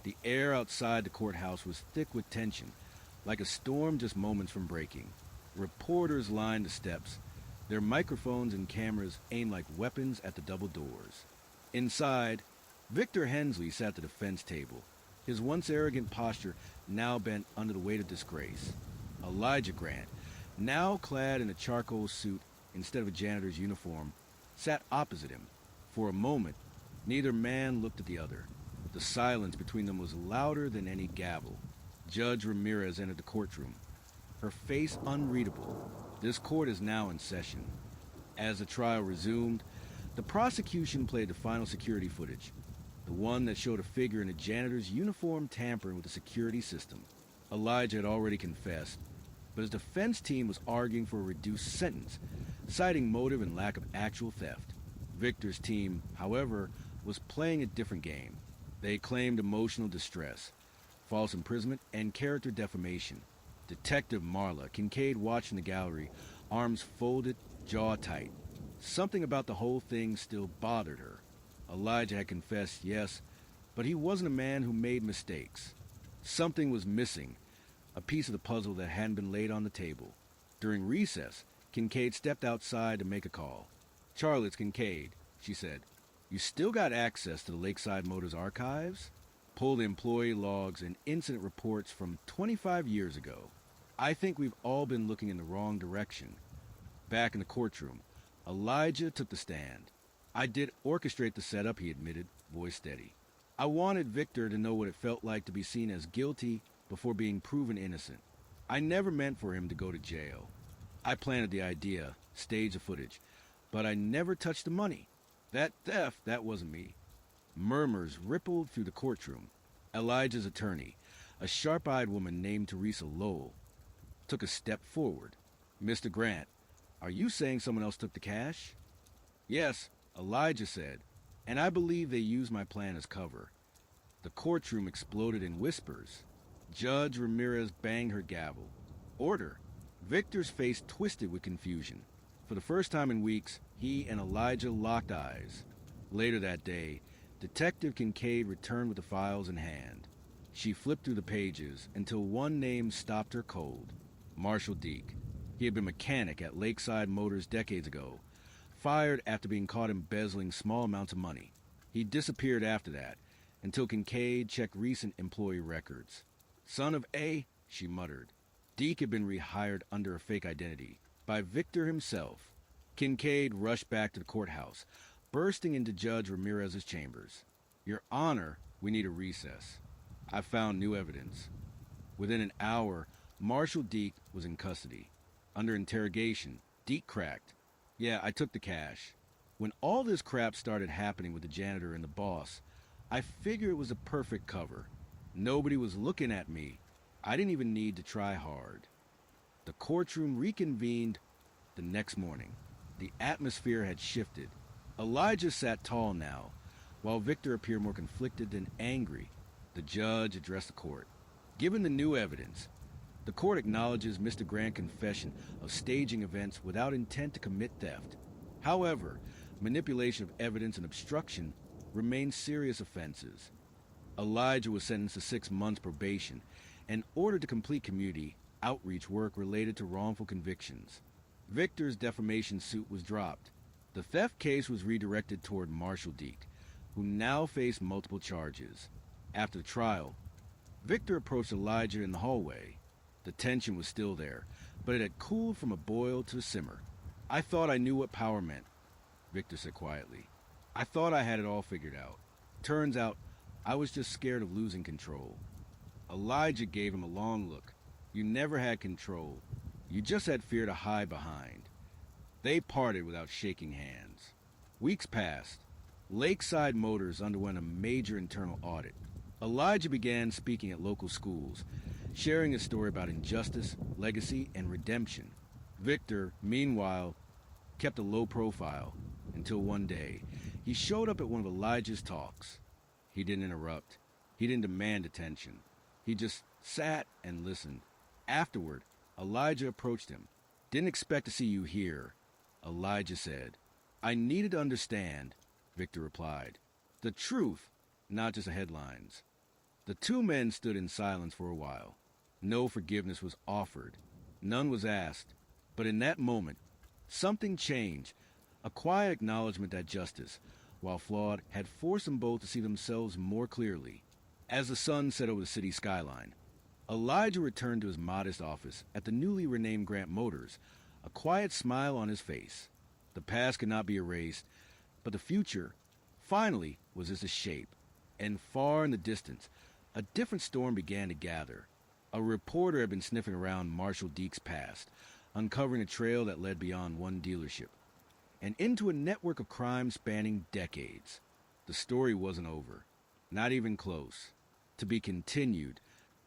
The air outside the courthouse was thick with tension, like a storm just moments from breaking. Reporters lined the steps, their microphones and cameras aimed like weapons at the double doors. Inside, Victor Hensley sat at the defense table, his once arrogant posture now bent under the weight of disgrace. Elijah Grant, now clad in a charcoal suit instead of a janitor's uniform, sat opposite him. For a moment, neither man looked at the other. The silence between them was louder than any gavel. Judge Ramirez entered the courtroom, her face unreadable. This court is now in session. As the trial resumed, the prosecution played the final security footage, the one that showed a figure in a janitor's uniform tampering with the security system. Elijah had already confessed, but his defense team was arguing for a reduced sentence, citing motive and lack of actual theft. Victor's team, however, was playing a different game. They claimed emotional distress, false imprisonment, and character defamation. Detective Marla Kincaid watched in the gallery, arms folded, jaw tight. Something about the whole thing still bothered her. Elijah had confessed, yes, but he wasn't a man who made mistakes. Something was missing, a piece of the puzzle that hadn't been laid on the table. During recess, Kincaid stepped outside to make a call. "Charlotte, it's Kincaid," she said. "You still got access to the Lakeside Motors archives? Pull the employee logs and incident reports from 25 years ago. I think we've all been looking in the wrong direction." Back in the courtroom, Elijah took the stand. "I did orchestrate the setup," he admitted, voice steady. "I wanted Victor to know what it felt like to be seen as guilty before being proven innocent. I never meant for him to go to jail. I planted the idea, staged the footage, but I never touched the money. That theft, that wasn't me." Murmurs rippled through the courtroom. Elijah's attorney, a sharp-eyed woman named Teresa Lowell, took a step forward. "Mr. Grant, are you saying someone else took the cash?" "Yes," Elijah said, "and I believe they used my plan as cover." The courtroom exploded in whispers. Judge Ramirez banged her gavel. "Order!" Victor's face twisted with confusion. For the first time in weeks, he and Elijah locked eyes. Later that day, Detective Kincaid returned with the files in hand. She flipped through the pages until one name stopped her cold. Marshall Deek. He had been mechanic at Lakeside Motors decades ago, fired after being caught embezzling small amounts of money. He disappeared after that, until Kincaid checked recent employee records. "Son of A," she muttered. Deek had been rehired under a fake identity, by Victor himself. Kincaid rushed back to the courthouse, bursting into Judge Ramirez's chambers. "Your Honor, we need a recess. I found new evidence." Within an hour, Marshall Deek was in custody. Under interrogation, Deek cracked. "Yeah, I took the cash. When all this crap started happening with the janitor and the boss, I figured it was a perfect cover. Nobody was looking at me. I didn't even need to try hard." The courtroom reconvened the next morning. The atmosphere had shifted. Elijah sat tall now, while Victor appeared more conflicted than angry. The judge addressed the court. "Given the new evidence, the court acknowledges Mr. Grant's confession of staging events without intent to commit theft. However, manipulation of evidence and obstruction remain serious offenses." Elijah was sentenced to 6 months probation and ordered to complete community outreach work related to wrongful convictions. Victor's defamation suit was dropped. The theft case was redirected toward Marshall Deek, who now faced multiple charges. After the trial, Victor approached Elijah in the hallway. The tension was still there, but it had cooled from a boil to a simmer. "I thought I knew what power meant," Victor said quietly. "I thought I had it all figured out. Turns out, I was just scared of losing control." Elijah gave him a long look. "You never had control. You just had fear to hide behind." They parted without shaking hands. Weeks passed. Lakeside Motors underwent a major internal audit. Elijah began speaking at local schools, sharing a story about injustice, legacy, and redemption. Victor, meanwhile, kept a low profile until one day he showed up at one of Elijah's talks. He didn't interrupt. He didn't demand attention. He just sat and listened. Afterward, Elijah approached him. "Didn't expect to see you here," Elijah said. "I needed to understand," Victor replied. "The truth, not just the headlines." The two men stood in silence for a while. No forgiveness was offered. None was asked. But in that moment, something changed. A quiet acknowledgement that justice, while flawed, had forced them both to see themselves more clearly. As the sun set over the city skyline, Elijah returned to his modest office at the newly renamed Grant Motors, a quiet smile on his face. The past could not be erased, but the future, finally, was as a shape. And far in the distance, a different storm began to gather. A reporter had been sniffing around Marshall Deke's past, uncovering a trail that led beyond one dealership, and into a network of crime spanning decades. The story wasn't over. Not even close. To be continued,